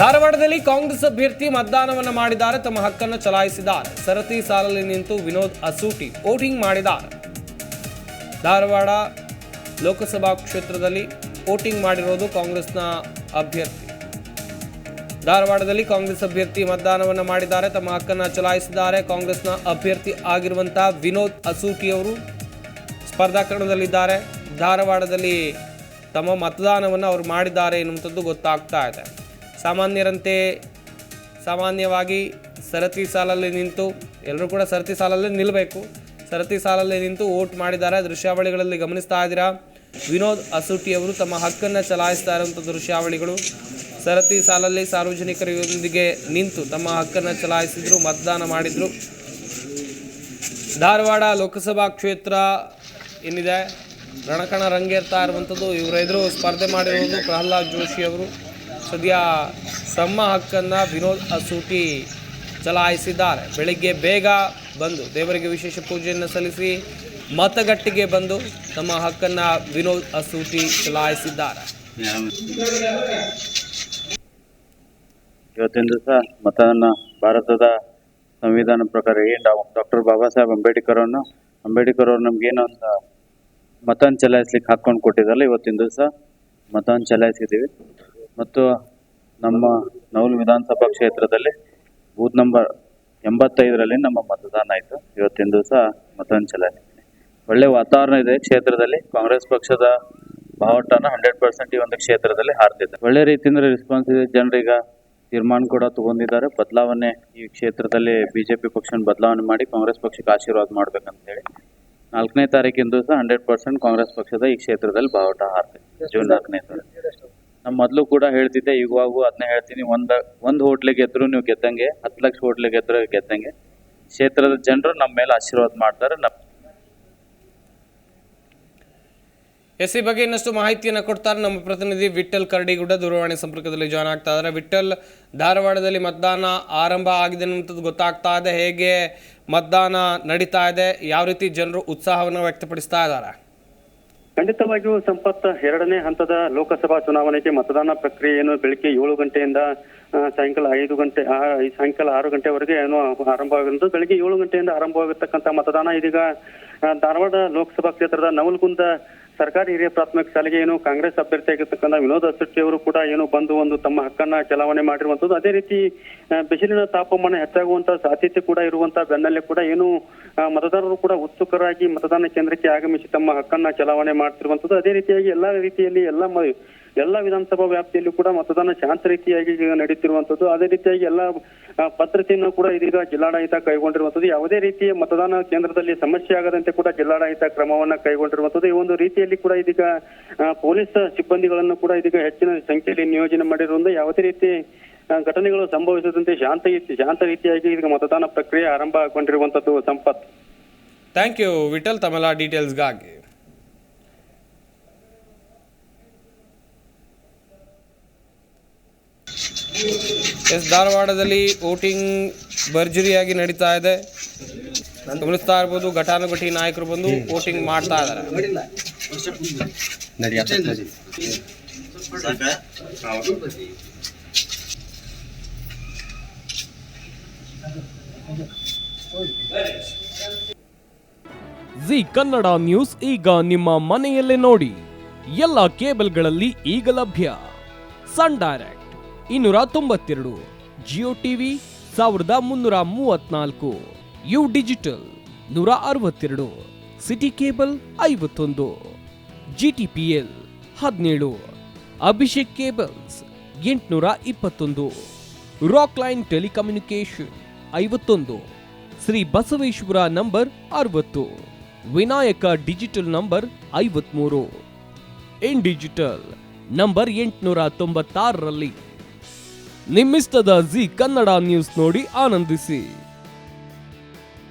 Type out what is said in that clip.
ಧಾರವಾಡದಲ್ಲಿ ಕಾಂಗ್ರೆಸ್ ಅಭ್ಯರ್ಥಿ ಮತದಾನವನ್ನು ಮಾಡಿದ್ದಾರೆ, ತಮ್ಮ ಹಕ್ಕನ್ನು ಚಲಾಯಿಸಿದ್ದಾರೆ. ಸರತಿ ಸಾಲಲ್ಲಿ ನಿಂತು ವಿನೋದ್ ಅಸೂಟಿ ವೋಟಿಂಗ್ ಮಾಡಿದ್ದಾರೆ. ಧಾರವಾಡ ಲೋಕಸಭಾ ಕ್ಷೇತ್ರದಲ್ಲಿ ವೋಟಿಂಗ್ ಮಾಡಿರೋದು ಕಾಂಗ್ರೆಸ್ನ ಅಭ್ಯರ್ಥಿ. ಧಾರವಾಡದಲ್ಲಿ ಕಾಂಗ್ರೆಸ್ ಅಭ್ಯರ್ಥಿ ಮತದಾನವನ್ನು ಮಾಡಿದ್ದಾರೆ, ತಮ್ಮ ಹಕ್ಕನ್ನು ಚಲಾಯಿಸಿದ್ದಾರೆ. ಕಾಂಗ್ರೆಸ್ನ ಅಭ್ಯರ್ಥಿ ಆಗಿರುವಂತಹ ವಿನೋದ್ ಅಸೂಟಿ ಅವರು ಸ್ಪರ್ಧಾಕಣದಲ್ಲಿದ್ದಾರೆ. ಧಾರವಾಡದಲ್ಲಿ ತಮ್ಮ ಮತದಾನವನ್ನು ಅವರು ಮಾಡಿದ್ದಾರೆ ಎನ್ನುವಂಥದ್ದು ಗೊತ್ತಾಗ್ತಾ ಇದೆ. ಸಾಮಾನ್ಯರಂತೆ ಸಾಮಾನ್ಯವಾಗಿ ಸರತಿ ಸಾಲಲ್ಲಿ ನಿಂತು ಎಲ್ಲರೂ ಕೂಡ ಸರತಿ ಸಾಲಲ್ಲಿ ನಿಲ್ಲಬೇಕು. ಸರತಿ ಸಾಲಲ್ಲಿ ನಿಂತು ವೋಟ್ ಮಾಡಿದ್ದಾರೆ. ದೃಶ್ಯಾವಳಿಗಳಲ್ಲಿ ಗಮನಿಸ್ತಾ ಇದ್ದೀರಾ, ವಿನೋದ್ ಅಸೂಟಿ ಅವರು ತಮ್ಮ ಹಕ್ಕನ್ನು ಚಲಾಯಿಸ್ತಾ ಇರುವಂಥ ದೃಶ್ಯಾವಳಿಗಳು. ಸರತಿ ಸಾಲಲ್ಲಿ ಸಾರ್ವಜನಿಕರೊಂದಿಗೆ ನಿಂತು ತಮ್ಮ ಹಕ್ಕನ್ನು ಚಲಾಯಿಸಿದ್ರು, ಮತದಾನ ಮಾಡಿದ್ರು. ಧಾರವಾಡ ಲೋಕಸಭಾ ಕ್ಷೇತ್ರ ಏನಿದೆ ರಣಕಣ ರಂಗೇರ್ತಾ ಇರುವಂಥದ್ದು. ಇವರ ಎದುರು ಸ್ಪರ್ಧೆ ಮಾಡಿರುವುದು ಪ್ರಹ್ಲಾದ್ ಜೋಶಿ ಅವರು. ಸದ್ಯ ತಮ್ಮ ಹಕ್ಕನ್ನು ವಿನೋದ್ ಅಸೂಟಿ ಚಲಾಯಿಸಿದ್ದಾರೆ. ಬೆಳಿಗ್ಗೆ ಬೇಗ ಬಂದು ದೇವರಿಗೆ ವಿಶೇಷ ಪೂಜೆಯನ್ನು ಸಲ್ಲಿಸಿ ಮತಗಟ್ಟೆಗೆ ಬಂದು ತಮ್ಮ ಹಕ್ಕನ್ನು ವಿನೋದ್ ಅಸೂಟಿ ಚಲಾಯಿಸಿದ್ದಾರೆ. ಇವತ್ತಿನ ದಿವಸ ಮತದಾನ ಭಾರತದ ಸಂವಿಧಾನ ಪ್ರಕಾರ ಡಾಕ್ಟರ್ ಬಾಬಾ ಸಾಹೇಬ್ ಅಂಬೇಡ್ಕರ್ ಅವರು ನಮ್ಗೇನೋ ಒಂದು ಮತವನ್ನು ಚಲಾಯಿಸ್ಲಿಕ್ಕೆ ಹಾಕ್ಕೊಂಡು ಕೊಟ್ಟಿದ್ದಲ್ಲ, ಇವತ್ತಿನ ದಿವಸ ಮತವನ್ನು ಚಲಾಯಿಸಿದ್ದೀವಿ. ಮತ್ತು ನಮ್ಮ ನವಲ್ ವಿಧಾನಸಭಾ ಕ್ಷೇತ್ರದಲ್ಲಿ ಬೂತ್ ನಂಬರ್ 85ರಲ್ಲಿ ನಮ್ಮ ಮತದಾನ ಆಯಿತು. ಇವತ್ತಿನ ದಿವಸ ಮತವನ್ನು ಚಲಾಯಿಸಿದ್ದೀನಿ. ಒಳ್ಳೆ ವಾತಾವರಣ ಇದೆ ಕ್ಷೇತ್ರದಲ್ಲಿ. ಕಾಂಗ್ರೆಸ್ ಪಕ್ಷದ ಬಾವುಟನ 100% ಈ ಒಂದು ಕ್ಷೇತ್ರದಲ್ಲಿ ಹಾರ್ತಿದೆ. ಒಳ್ಳೆ ರೀತಿಯಿಂದ ರೆಸ್ಪಾನ್ಸ್ ಇದೆ. ಜನರೀಗ ತೀರ್ಮಾನ ಕೂಡ ತಗೊಂಡಿದ್ದಾರೆ. ಬದಲಾವಣೆ ಈ ಕ್ಷೇತ್ರದಲ್ಲಿ ಬಿಜೆಪಿ ಪಕ್ಷನ ಬದಲಾವಣೆ ಮಾಡಿ ಕಾಂಗ್ರೆಸ್ ಪಕ್ಷಕ್ಕೆ ಆಶೀರ್ವಾದ ಮಾಡ್ಬೇಕಂತೇಳಿ 4ನೇ ತಾರೀಕಿನ ದಿವಸ 100% ಕಾಂಗ್ರೆಸ್ ಪಕ್ಷದ ಈ ಕ್ಷೇತ್ರದಲ್ಲಿ ಬಾವುಟ ಹಾರ್ತಿದೆ. ಜೂನ್ 4ನೇ ತಾರೀಕು. ನಮ್ಮ ಮೊದಲು ಕೂಡ ಹೇಳ್ತಿದ್ದೆ, ಈಗವಾಗೂ ಅದನ್ನ ಹೇಳ್ತೀನಿ. ಒಂದು ಹೋಟ್ಲಿಗೆ ಗೆದ್ರು ನೀವು ಗೆದ್ದಂಗೆ, 10 ಲಕ್ಷ ಹೋಟ್ಲಿಗೆ ಗೆದ್ರು ಗೆದ್ದಂಗೆ. ಕ್ಷೇತ್ರದ ಜನರು ನಮ್ಮ ಮೇಲೆ ಆಶೀರ್ವಾದ ಮಾಡ್ತಾರೆ. ಈ ಬಗ್ಗೆ ಇನ್ನಷ್ಟು ಮಾಹಿತಿಯನ್ನು ಕೊಡ್ತಾರೆ ನಮ್ಮ ಪ್ರತಿನಿಧಿ ವಿಠಲ್ ಕರಡಿಗುಡ್ಡ. ದೂರವಾಣಿ ಸಂಪರ್ಕದಲ್ಲಿ ಜಾಯ್ನ್ ಆಗ್ತಾ ಇದ್ದಾರೆ. ವಿಠಲ್, ಧಾರವಾಡದಲ್ಲಿ ಮತದಾನ ಆರಂಭ ಆಗಿದೆ ಅನ್ನುವಂಥದ್ದು ಗೊತ್ತಾಗ್ತಾ ಇದೆ. ಹೇಗೆ ಮತದಾನ ನಡೀತಾ ಇದೆ? ಯಾವ ರೀತಿ ಜನರು ಉತ್ಸಾಹವನ್ನು ವ್ಯಕ್ತಪಡಿಸ್ತಾ ಇದ್ದಾರೆ? ಖಂಡಿತವಾಗಿಯೂ ಸಂಪತ್, 2ನೇ ಹಂತದ ಲೋಕಸಭಾ ಚುನಾವಣೆಗೆ ಮತದಾನ ಪ್ರಕ್ರಿಯೆಯನ್ನು ಬೆಳಿಗ್ಗೆ 7 ಗಂಟೆಯಿಂದ ಸಾಯಂಕಾಲ 6 ಗಂಟೆವರೆಗೆ ಏನು ಆರಂಭವಾಗಿದ್ದು, ಬೆಳಿಗ್ಗೆ 7 ಗಂಟೆಯಿಂದ ಆರಂಭವಾಗಿರ್ತಕ್ಕಂಥ ಮತದಾನ ಇದೀಗ ಧಾರವಾಡ ಲೋಕಸಭಾ ಕ್ಷೇತ್ರದ ನವಲಗುಂದ ಸರ್ಕಾರಿ ಹಿರಿಯ ಪ್ರಾಥಮಿಕ ಶಾಲೆಗೆ ಏನು ಕಾಂಗ್ರೆಸ್ ಅಭ್ಯರ್ಥಿಯಾಗಿರ್ತಕ್ಕಂಥ ವಿನೋದ್ ಅಸೂಟಿ ಅವರು ಕೂಡ ಏನು ಬಂದು ಒಂದು ತಮ್ಮ ಹಕ್ಕನ್ನ ಚಲಾವಣೆ ಮಾಡಿರುವಂತದ್ದು. ಅದೇ ರೀತಿ ಬಿಸಿಲಿನ ತಾಪಮಾನ ಹೆಚ್ಚಾಗುವಂತ ಸಾಧ್ಯತೆ ಕೂಡ ಇರುವಂತಹ ಬೆನ್ನಲ್ಲೇ ಕೂಡ ಏನು ಮತದಾರರು ಕೂಡ ಉತ್ಸುಕರಾಗಿ ಮತದಾನ ಕೇಂದ್ರಕ್ಕೆ ಆಗಮಿಸಿ ತಮ್ಮ ಹಕ್ಕನ್ನ ಚಲಾವಣೆ ಮಾಡ್ತಿರುವಂತದ್ದು. ಅದೇ ರೀತಿಯಾಗಿ ಎಲ್ಲಾ ರೀತಿಯಲ್ಲಿ ಎಲ್ಲ ವಿಧಾನಸಭಾ ವ್ಯಾಪ್ತಿಯಲ್ಲೂ ಕೂಡ ಮತದಾನ ಶಾಂತ ರೀತಿಯಾಗಿ ನಡೀತಿರುವಂತದ್ದು. ಅದೇ ರೀತಿಯಾಗಿ ಎಲ್ಲ ಭದ್ರತೆಯನ್ನು ಕೂಡ ಇದೀಗ ಜಿಲ್ಲಾಡಳಿತ ಕೈಗೊಂಡಿರುವಂತದ್ದು. ಯಾವುದೇ ರೀತಿಯ ಮತದಾನ ಕೇಂದ್ರದಲ್ಲಿ ಸಮಸ್ಯೆ ಆಗದಂತೆ ಕೂಡ ಜಿಲ್ಲಾಡಳಿತ ಕ್ರಮವನ್ನ ಕೈಗೊಂಡಿರುವಂತದ್ದು. ಈ ಒಂದು ರೀತಿಯಲ್ಲಿ ಕೂಡ ಇದೀಗ ಪೊಲೀಸ್ ಸಿಬ್ಬಂದಿಗಳನ್ನು ಕೂಡ ಇದೀಗ ಹೆಚ್ಚಿನ ಸಂಖ್ಯೆಯಲ್ಲಿ ನಿಯೋಜನೆ ಮಾಡಿರುವುದರಿಂದ ಯಾವುದೇ ರೀತಿ ಘಟನೆಗಳು ಸಂಭವಿಸದಂತೆ ಶಾಂತ ರೀತಿಯಾಗಿ ಇದೀಗ ಮತದಾನ ಪ್ರಕ್ರಿಯೆ ಆರಂಭಗೊಂಡಿರುವಂತದ್ದು. ಸಂಪತ್, ಥ್ಯಾಂಕ್ ಯು ವಿಠಲ್ ತಮ್ಮೆಲ್ಲ ಡೀಟೇಲ್ಸ್ಗಾಗಿ. ಧಾರವಾಡದಲ್ಲಿ ವೋಟಿಂಗ್ ಭರ್ಜರಿಯಾಗಿ ನಡೀತಾ ಇದೆ. ಗಮನಿಸ್ತಾ ಇರ್ಬೋದು, ಘಟಾನುಘಟಿ ನಾಯಕರು ಬಂದು ವೋಟಿಂಗ್ ಮಾಡ್ತಾ ಇದ್ದಾರೆ. ಜಿ ಕನ್ನಡ ನ್ಯೂಸ್ ಈಗ ನಿಮ್ಮ ಮನೆಯಲ್ಲೇ ನೋಡಿ. ಎಲ್ಲ ಕೇಬಲ್ಗಳಲ್ಲಿ ಈಗ ಲಭ್ಯ. Sun Direct 292, Jio TV 1334, U Digital 162, City Cable 51, GTPL 17, Abhishek Cables 821, Rock Line telecommunication 51, Shri Basaveshwara number 60, Vinayaka digital number 53, In digital number 896ರಲ್ಲಿ ನಿಮ್ಮಿಸ್ತದ ಜಿ ಕನ್ನಡ ನ್ಯೂಸ್ ನೋಡಿ ಆನಂದಿಸಿ.